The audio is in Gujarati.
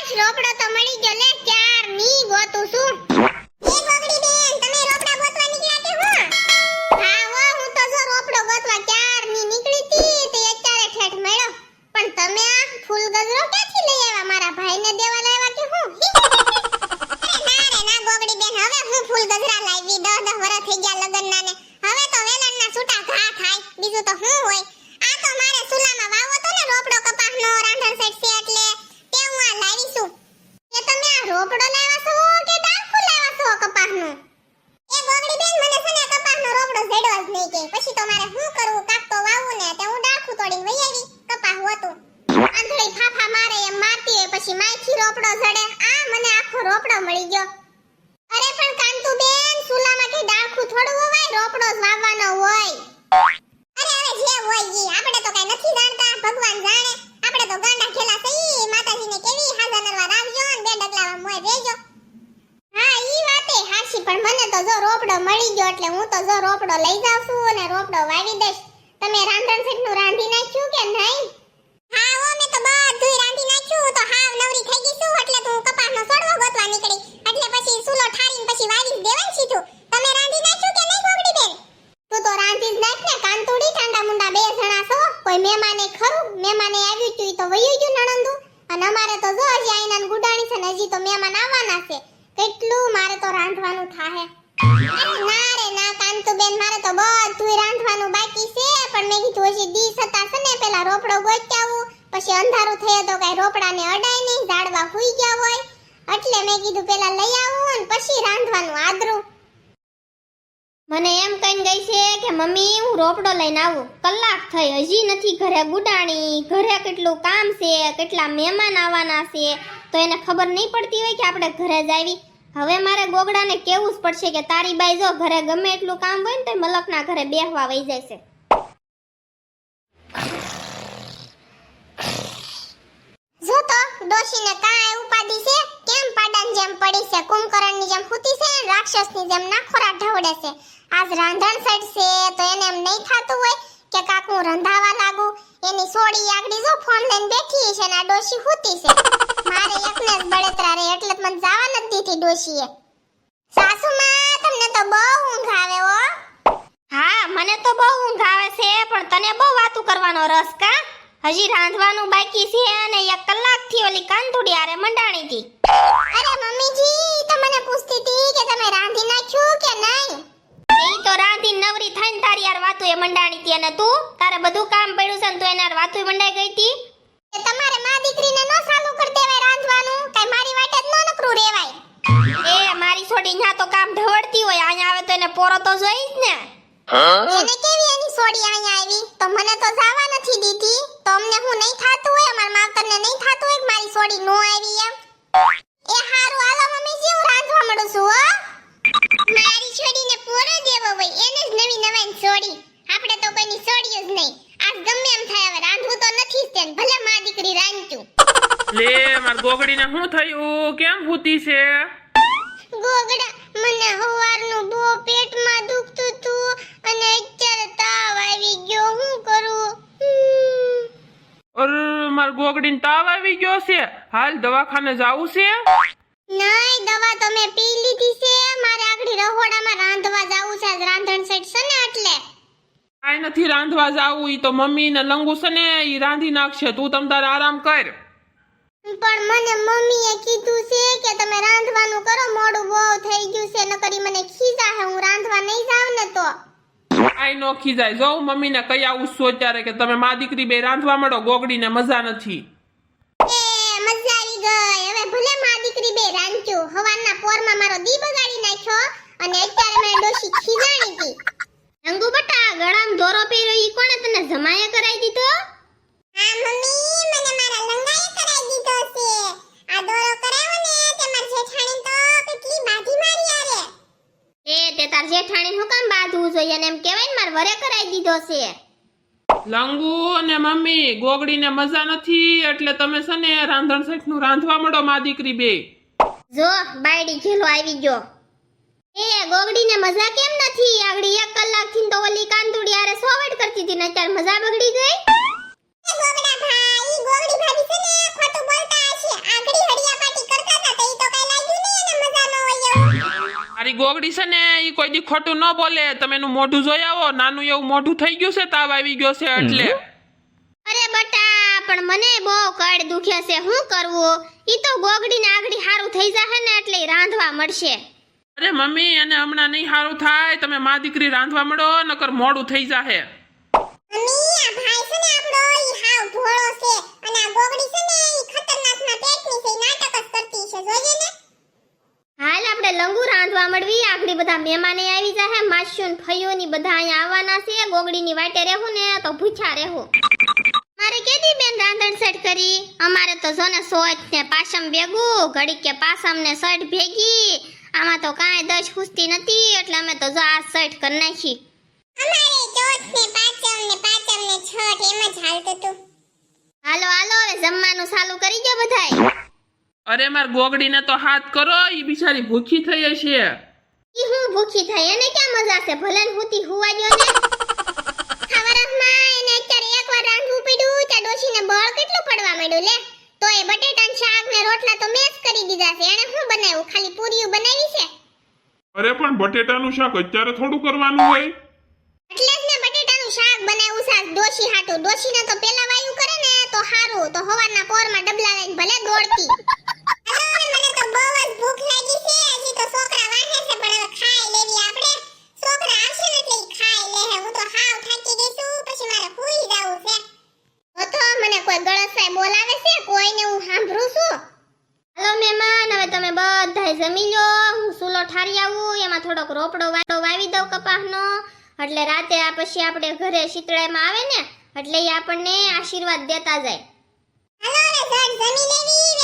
શાબાશ રોપડો તો મળી ગયો લે ચાર ની ગોતું છું એ ગોગડી બેન તમે રોપડા ગોતવા નીકળ્યા કે હું હા હો હું તો જો રોપડો ગોતવા ચાર ની નીકળી હતી તે અત્યારે ઠેઠ મળ્યો પણ તમે આ ફૂલ ગજરો ક્યાંથી લઈ આવ્યા મારા ભાઈને દેવા લાવ્યા કે હું ના રે ના ગોગડી બેન હવે હું ફૂલ ગજરા લાવી 10 વર્ષ થઈ ગયા લગનના ને હવે તો વેલણના છૂટા ઘા થાય બીજું તો હું હોય આ તો મારે સુલામાં વાવો તો ને રોપડો કપાસનો રાંધણ સેટ છે એટલે તે હું આ લાવી છું કે તમે આ રોપડો લાવ્યા છો કે ડાળખું લાવ્યા છો કપાસનું એ ગોગડી બેન મને છે ને કપાસનો રોપડો ઝેડો જ નહીં કે પછી તો મારે શું કરવું કાક તો વાવું ને તે હું ડાળખું તોડીને વઈ આવી કપાસ હોતું આંધળી ફાફા મારે એમ મારતી હોય પછી માયથી રોપડો ઝડે આ મને આખો રોપડો મળી ગયો અરે પણ કાંતુ બેન સુલામાં કે ડાળખું થોડું હોય રોપડો જ વાવવાનો હોય અરે હવે જે હોય ઈ આપણે તો કઈ નથી જાણતા ભગવાન જાણે આપણે તો ગાંડા ખેલા સહી માતાજીને કેવી હાજર નરવા રાખજો ને બે ડગલામાં મોય રહેજો હા ઈ વાતે હાચી પણ મને તો જો રોપડો મળી ગયો એટલે હું તો જો રોપડો લઈ જાવ છું અને રોપડો વાવી દઈશ તમે રાંધણ સેટનું રાંધી નાખ્યું કે નહીં હા ઓ મેં તો બધું રાંધી નાખ્યું તો હાવ નવરી થઈ ગઈ છું એટલે તું કપાસનો છોડવો ગોતવા નીકળી એટલે પછી સુલો ઠારીને પછી વાવી દેવાનું સીધું તમે રાંધી નાખ્યું કે નહીં ગોગડી બેન તું તો રાંધી જ નાખ ને કાંતુડી ઠંડા મુંડા બે જણા છો કોઈ મહેમાને ખરું મહેમાને આવ્યું તું ઈ તો વયું ગયું નણંદુ અને અમારે તો જો હજી આઈનાન ગુડાણી છે ને હજી તો મહેમાન આવવાના છે કેટલું મારે તો રાંધવાનું થાહે અરે ના રે ના કાંતુ બેન મારે તો બધું રાંધવાનું બાકી છે પણ મેં કીધું હજી દી સતા છે ને પેલા રોપડો ગોતી આવું પછી અંધારું થયે તો કઈ રોપડાને અડાય નહીં ઝાડવા ફૂઈ ગયા હોય એટલે મેં કીધું પેલા લઈ આવું અને પછી રાંધવાનું આદરું મને એમ કહીને ગઈ છે કે મમ્મી હું રોપડો લઈને આવું કલાક થઈ હજી નથી ઘરે ગુડાણી ઘરે કેટલું કામ છે કેટલા મહેમાન આવવાના છે તો એને ખબર નહીં પડતી હોય કે આપણે ઘરે જ આવી હવે મારે ગોગડાને કહેવું જ પડશે કે તારી બાઈ જો ઘરે ગમે એટલું કામ હોય ને તો મલકના ઘરે બેહવા વઈ જાય છે જો તો ડોશીને કાંઈ ઉપાડી છે કેમ પાડાની જેમ પડી છે કુંભકર્ણની જેમ ફૂટી છે ને રાક્ષસની જેમ નાખોરા ઢવડે છે આજ રાંધણ સેટ છે તો એને એમ નહીં થાતું હોય કે કાક હું રંધાવા લાગુ એની સોડી આગળી જો ફોન લઈને બેઠી છે ને આ ડોશી ફૂટી છે મારે એકને જ બળતરા રે એટલે જ મને જવા નથી દીધી ડોશીએ સાસુમાં તમને તો બહુ ઊંઘ આવે હો હા મને તો બહુ ઊંઘ આવે છે પણ તને બહુ વાતું કરવાનો રસ કા હજી રાંધવાનું બાકી છે અને 1 કલાકથી ઓલી કાંતુડી આરે મંડાણી હતી અરે મમ્મીજી તો મને પૂછતી હતી કે તમે રાંધી નાખ્યું કે નહીં એ તો રાંધી નવરી થઈને તારી યાર વાતું એ મંડાણી હતી અને તું તારે બધું કામ પડ્યું છે ને તું એનાર વાતું મંડાઈ ગઈ હતી એ તમારે માં દીકરીને નો ચાલુ કરી દેવાય રાંધવાનું કઈ મારી વાટે જ નો નકરું રેવાય એ મારી છોડી ન્યા તો કામ ઢવડતી હોય અહીંયા આવે તો એને પોરો તો જોઈ જ ને એને કેવી એની સોડી અહીંયા આવી તો મને તો જાવા નથી દીધી તો અમને હું નહીં થાતું હોય અમાર માવતરને નહીં થાતું હોય કે મારી સોડી નો આવી એમ એ હારું હાલો મમ્મીજી હું રાંધવા મળું છું હો મારી છોડીને પોરો દેવો હોય એને જ નવી નવાઈ સોડી આપણે તો કોઈની સોડીઓ જ નહીં આજ ગમે એમ થાય હવે રાંધવું તો નથી જ તેન ભલે માં દીકરી રાંધતું લે માર ગોગડીને શું થયું કેમ ફૂટી છે ગોગડા મને હવારનું બહુ પેટમાં દુખતું હતું અને અત્યારે તાવ આવી ગયો હું કરું અરે માર ગોગડીને તાવ આવી ગયો છે હાલ દવાખાને જાવું છે નહીં દવા તો મેં પી લીધી છે મારે આગળી રહોડામાં રાંધવા જાવું છે આજ રાંધણ સેટ છે ને એટલે કાઈ નથી રાંધવા જાવું ઈ તો મમ્મી ને લંગુ છે ને ઈ રાંધી નાખશે તું તમ તારે આરામ કર પણ મને મમ્મીએ કીધું છે કે તમે રાંધવાનું કરો મોડું બહુ થઈ ગયું છે નકરી મને ખીજા હે હું રાંધવા નહીં જાવ ને તો આઈ નો ખીજાય જો મમ્મીને કહી આવું છું અત્યારે કે તમે મા દીકરી બે રાંધવા મળો ગોગડીને મજા નથી એ મજા આવી ગઈ હવે ભલે મા દીકરી બે રાંધ્યું હવારના પોરમાં મારો દી બગાડી નાખ્યો અને અત્યારે મેં ડોશી ખીજાણી હતી અંગુ બટા ગળામાં દોરો પહેર્યો ઈ કોણે તને જમાએ કરાઈ દીધો હા મમ્મી મને મારા લંગાએ કરાઈ દીધો છે આ દોરો કરાવ્યો ને તે માર જેઠાણી તો કેટલી બાધી મારી આરે એ તે તાર જેઠાણી હું કામ બાધવું જોઈએ અને એમ કહેવાય ને માર વરે કરાઈ દીધો છે લંગુ અને મમ્મી ગોગડીને મજા નથી એટલે તમે છે ને રાંધણ સેટનું રાંધવા મળો મા દીકરી બે જો બાયડી ઘેલો આવી ગયો એ ગોગડીને મજા કેમ નથી આગળી 1 કલાકથી તો ઓલી કાંતુડી આરે સોવડ કરતી હતી ને અત્યારે મજા બગડી ગઈ એ ગોગડા ભાઈ ગોગડી ભાભી છે ને ખોટું બોલતા છે આગળી હડિયા મારી ગોગડી છે ને ઈ કોઈ દી ખોટું ન બોલે. તમે એનું મોઢું જોઈ આવો, નાનું એવું મોઢું થઈ ગયું છે, તાવ આવી ગયો છે એટલે. અરે બટા, પણ મને બહુ કડ દુખે છે, શું કરવું? ઈ તો ગોગડીને આગળી હારું થઈ જાહે ને એટલે ઈ રાંધવા મળશે. અરે મમ્મી, એને હમણાં નહીં સારું થાય. તમે મા દીકરી રાંધવા મળો, નકર મોડું થઈ જાહે. મમ્મી, આ ભાઈ છે ને આપણો ઈ હાવ ભોળો છે અને આ ગોગડી છે ને ઈ ખતરનાકના પેટની છે, ઈ નાટક જ કરતી છે, જોઈએ ને. હાલ આપણે લંગુ રાંધવા મળવી, આગળી બધા મહેમાને આવી જાહે, માસ્યું ને ફયું ની બધા અહીંયા આવવાના છે. ગોગડીની વાટે રહેવું ને તો ભૂખ્યા રહેવું. મારે કેદી બેન રાંધણ સેટ કરી? અમારે તો જો ને સોચ ને પાસમ ભેગું, ઘડીક કે પાસમ ને સટ ભેગી, આમાં તો કાંઈ દશ ખુશતી નથી, એટલે અમે તો જો આ સેટ કરી નાખી. અમારે ચોથ ને પાંચમ ને છઠ એમ જ હાલતું હતું. હાલો હાલો, હવે જમવાનું ચાલુ કરી દો બધાય. અરે માર ગોગડીને તો હાથ કરો, ઈ બિચારી ભૂખી થઈ હશે. ઈ હું ભૂખી થઈ, એને ક્યાં મજા છે? ભલે ને હુતી હુવા દ્યો ને. ખાવારામાં એને અત્યારે એકવાર રાંધવું પડ્યું, ત્યાં ડોશીને બળ કેટલું પડવા માંડ્યું લે. તો એ બટેટાનું શાક ને રોટલા તો મેં જ કરી દીધા છે. એને શું બનાવ્યું? ખાલી પૂરીઓ બનાવી છે. અરે પણ બટેટાનું શાક અત્યારે થોડું કરવાનું હોય. એટલે જ ને બટેટાનું શાક બનાવ્યું છે ડોશી હાટુ. ડોશીને તો પેલા વાયુ કરે ને તો હારું, તો હવારના પોરમાં ડબલા લઈને ભલે દોડતી. મને તો બહુ જ ભૂખ લાગી છે. હજી તો છોકરા વાહે છે, પણ હવે ખાઈ લેવી આપણે. છોકરા આવશે ને એટલે ઈ ખાઈ લે. હું તો હાવ થાકી ગઈ છું, પછી મારે હુઈ જાવું છે. તો મને કોઈ ગળસાઈ બોલાવે છે, કોઈને હું સાંભળું છું. હાલો મહેમાન, હવે તમે બધાય જમી લો. હું સૂલો ઠારી આવું, એમાં થોડોક રોપડો વાવી દઉં કપાસનો, એટલે રાતે આ પછી આપણે ઘરે શીતળામાં આવે ને એટલે ઈ આપણને આશીર્વાદ દેતા જાય. હાલો રે જડ જમી લેવી,